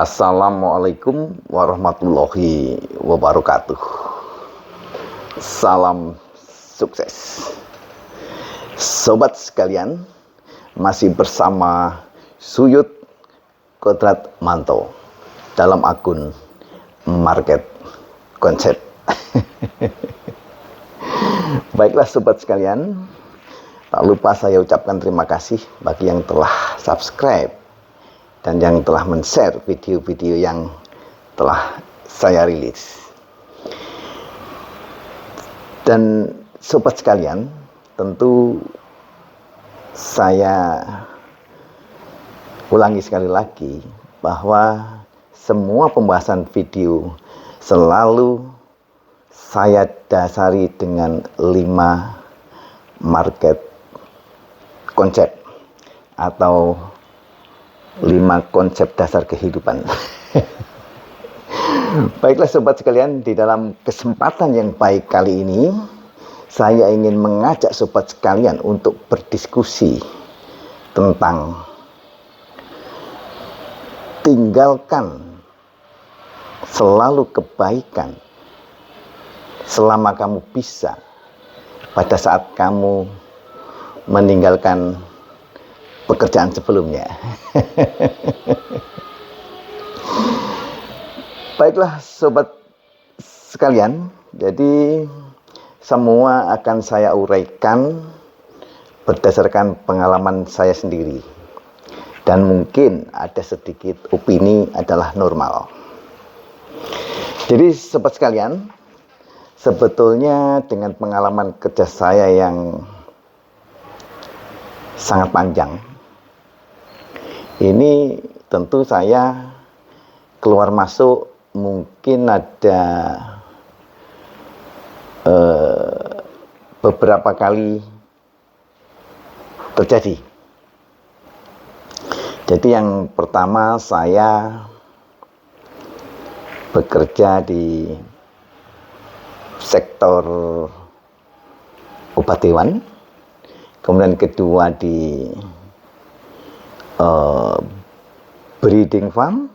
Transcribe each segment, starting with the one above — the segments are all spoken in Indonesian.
Assalamualaikum warahmatullahi wabarakatuh. Salam sukses. Sobat sekalian, masih bersama Suyud Kodrat Manto dalam akun Market Konsep. Baiklah sobat sekalian, tak lupa saya ucapkan terima kasih bagi yang telah subscribe dan yang telah men-share video-video yang telah saya rilis. Dan sobat sekalian, tentu saya ulangi sekali lagi bahwa semua pembahasan video selalu saya dasari dengan 5 market konsep atau 5 konsep dasar kehidupan. Baiklah sobat sekalian, di dalam kesempatan yang baik kali ini saya ingin mengajak sobat sekalian untuk berdiskusi tentang tinggalkan selalu kebaikan selama kamu bisa pada saat kamu meninggalkan pekerjaan sebelumnya. Baiklah sobat sekalian, jadi semua akan saya uraikan berdasarkan pengalaman saya sendiri, dan mungkin ada sedikit opini adalah normal. Jadi sobat sekalian, sebetulnya dengan pengalaman kerja saya yang sangat panjang, ini tentu saya keluar masuk mungkin ada beberapa kali terjadi. Jadi yang pertama, saya bekerja di sektor obat hewan, kemudian kedua di breeding farm,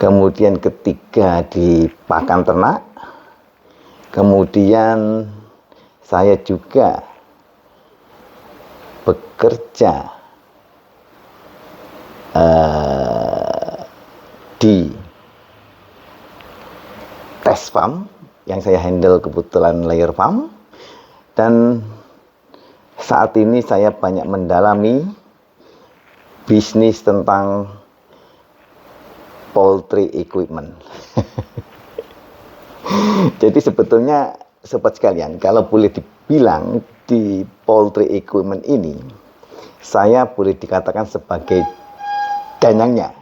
kemudian ketiga di pakan ternak, kemudian saya juga bekerja di test farm yang saya handle kebetulan layer farm, dan saat ini saya banyak mendalami bisnis tentang poultry equipment. Jadi sebetulnya sobat sekalian, kalau boleh dibilang di poultry equipment ini saya boleh dikatakan sebagai danyangnya.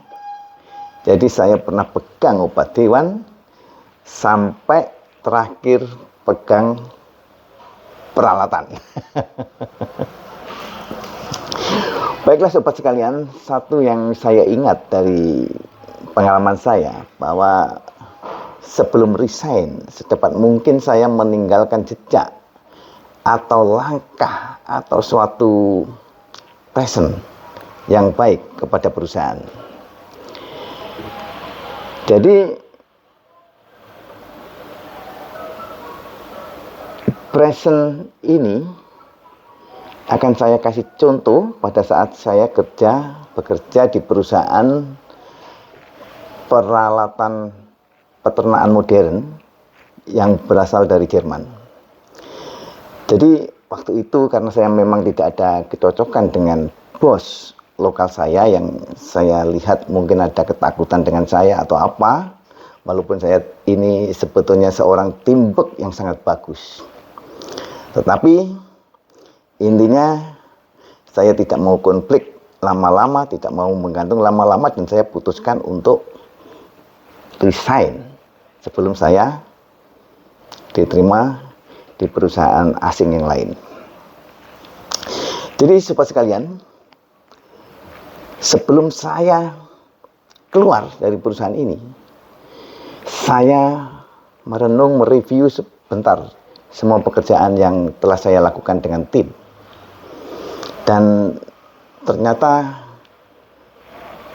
Jadi saya pernah pegang obat hewan sampai terakhir pegang peralatan. Baiklah sobat sekalian, satu yang saya ingat dari pengalaman saya bahwa sebelum resign, secepat mungkin saya meninggalkan jejak atau langkah atau suatu present yang baik kepada perusahaan. Jadi present ini akan saya kasih contoh pada saat saya bekerja di perusahaan peralatan peternakan modern yang berasal dari Jerman. Jadi waktu itu karena saya memang tidak ada kecocokan dengan bos lokal saya, yang saya lihat mungkin ada ketakutan dengan saya atau apa, walaupun saya ini sebetulnya seorang teamwork yang sangat bagus. Tetapi intinya saya tidak mau konflik lama-lama, tidak mau menggantung lama-lama, dan saya putuskan untuk resign sebelum saya diterima di perusahaan asing yang lain. Jadi sobat sekalian, sebelum saya keluar dari perusahaan ini, saya merenung, mereview sebentar semua pekerjaan yang telah saya lakukan dengan tim. Dan ternyata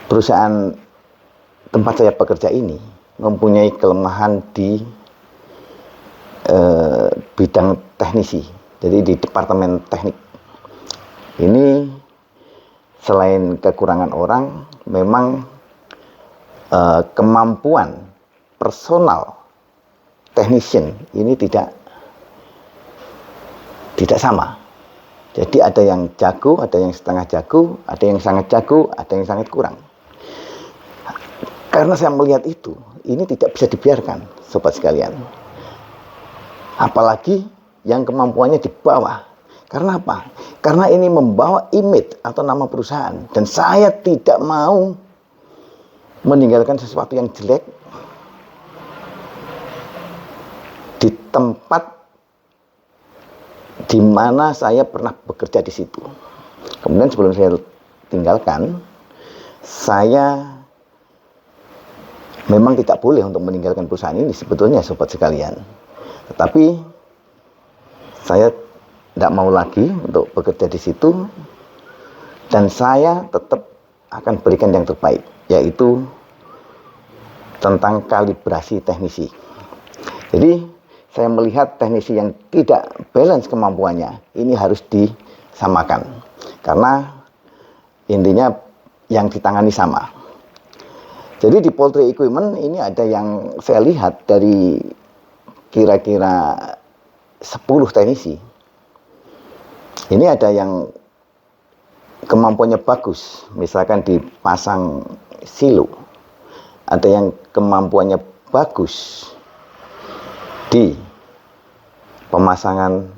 perusahaan tempat saya bekerja ini mempunyai kelemahan di bidang teknisi, jadi di departemen teknik. Ini selain kekurangan orang, memang kemampuan personal technician ini tidak sama. Jadi ada yang jago, ada yang setengah jago, ada yang sangat jago, ada yang sangat kurang. Karena saya melihat itu, ini tidak bisa dibiarkan, sobat sekalian. Apalagi yang kemampuannya di bawah. Karena apa? Karena ini membawa image atau nama perusahaan. Dan saya tidak mau meninggalkan sesuatu yang jelek di tempat di mana saya pernah bekerja di situ. Kemudian sebelum saya tinggalkan, saya memang tidak boleh untuk meninggalkan perusahaan ini sebetulnya, sobat sekalian. Tetapi saya tidak mau lagi untuk bekerja di situ, dan saya tetap akan berikan yang terbaik, yaitu tentang kalibrasi teknisi. Jadi saya melihat teknisi yang tidak balance kemampuannya ini harus disamakan, karena intinya yang ditangani sama. Jadi di poultry equipment ini ada yang saya lihat dari kira-kira 10 teknisi. Ini ada yang kemampuannya bagus, misalkan dipasang silo. Ada yang kemampuannya bagus di pemasangan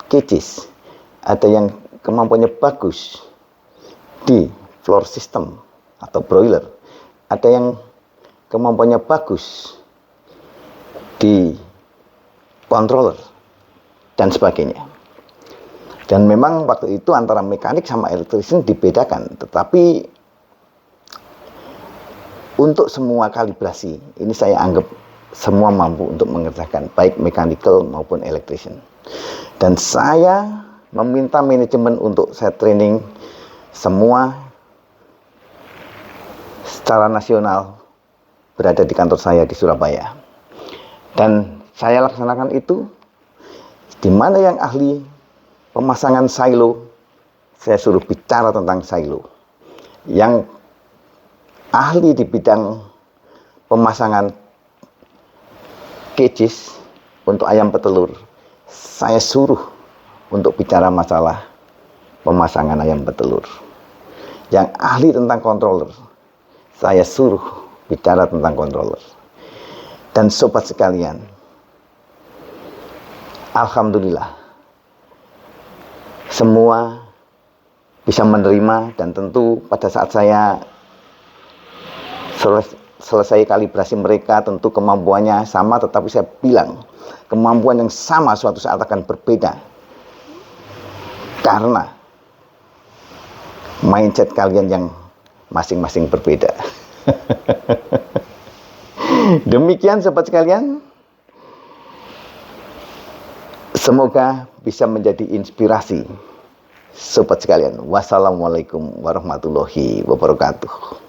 cages. Ada yang kemampuannya bagus di floor system atau broiler. Ada yang kemampuannya bagus di controller dan sebagainya. Dan memang waktu itu antara mekanik sama electrician dibedakan, tetapi untuk semua kalibrasi ini saya anggap semua mampu untuk mengerjakan, baik mechanical maupun electrician. Dan saya meminta manajemen untuk saya training semua secara nasional berada di kantor saya di Surabaya. Dan saya laksanakan itu, di mana yang ahli pemasangan silo, saya suruh bicara tentang silo. Yang ahli di bidang pemasangan cages untuk ayam petelur, saya suruh untuk bicara masalah pemasangan ayam petelur. Yang ahli tentang controller, saya suruh bicara tentang controller. Dan sobat sekalian, alhamdulillah semua bisa menerima, dan tentu pada saat saya selesai kalibrasi mereka, tentu kemampuannya sama, tetapi saya bilang kemampuan yang sama suatu saat akan berbeda karena mindset kalian yang masing-masing berbeda. Demikian sobat sekalian, semoga bisa menjadi inspirasi sobat sekalian. Wassalamualaikum warahmatullahi wabarakatuh.